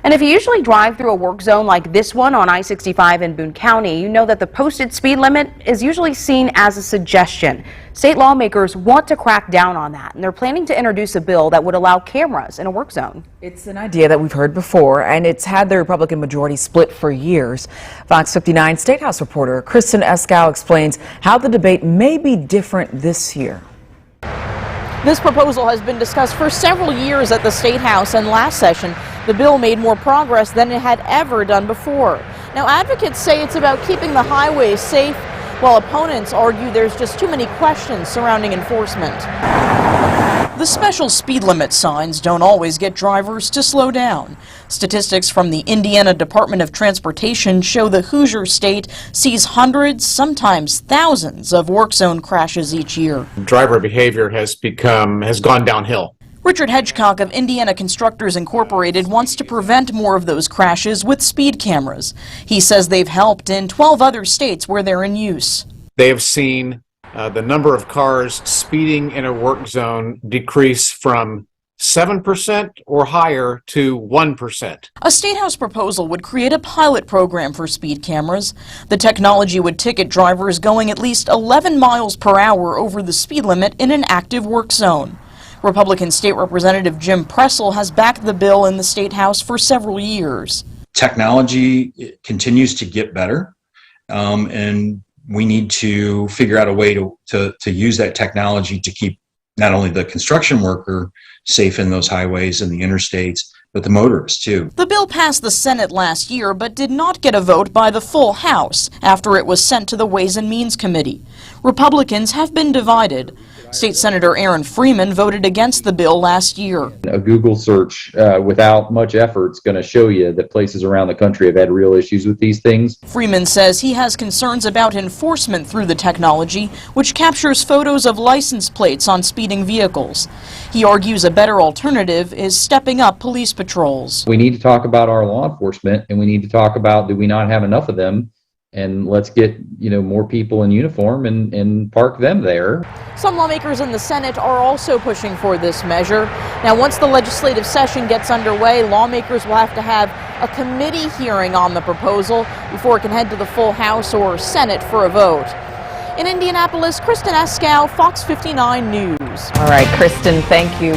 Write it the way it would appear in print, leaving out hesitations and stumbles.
And if you usually drive through a work zone like this one on I-65 in Boone County, you know that the posted speed limit is usually seen as a suggestion. State lawmakers want to crack down on that, and they're planning to introduce a bill that would allow cameras in a work zone. It's an idea that we've heard before, and it's had the Republican majority split for years. Fox 59 State House reporter Kristen Eskow explains how the debate may be different this year. This proposal has been discussed for several years at the State House, and last session the bill made more progress than it had ever done before. Now, advocates say it's about keeping the highways safe, while opponents argue there's just too many questions surrounding enforcement. The special speed limit signs don't always get drivers to slow down. Statistics from the Indiana Department of Transportation show the Hoosier State sees hundreds, sometimes thousands of work zone crashes each year. Driver behavior has gone downhill. Richard Hedgecock of Indiana Constructors Incorporated wants to prevent more of those crashes with speed cameras. He says they've helped in 12 other states where they're in use. They have seen the number of cars speeding in a work zone decrease from 7% or higher to 1%. A State House proposal would create a pilot program for speed cameras. The technology would ticket drivers going at least 11 miles per hour over the speed limit in an active work zone. Republican State Representative Jim Pressel has backed the bill in the State House for several years. Technology continues to get better, and we need to figure out a way to use that technology to keep not only the construction worker safe in those highways and the interstates, but the motorists too. The bill passed the Senate last year, but did not get a vote by the full House after it was sent to the Ways and Means Committee. Republicans have been divided. State Senator Aaron Freeman voted against the bill last year. A Google search without much effort is going to show you that places around the country have had real issues with these things. Freeman says he has concerns about enforcement through the technology, which captures photos of license plates on speeding vehicles. He argues a better alternative is stepping up police patrols. We need to talk about our law enforcement, and we need to talk about, do we not have enough of them? And let's get, more people in uniform and park them there. Some lawmakers in the Senate are also pushing for this measure. Now, once the legislative session gets underway, lawmakers will have to have a committee hearing on the proposal before it can head to the full House or Senate for a vote. In Indianapolis, Kristen Eskow, Fox 59 News. All right, Kristen, thank you.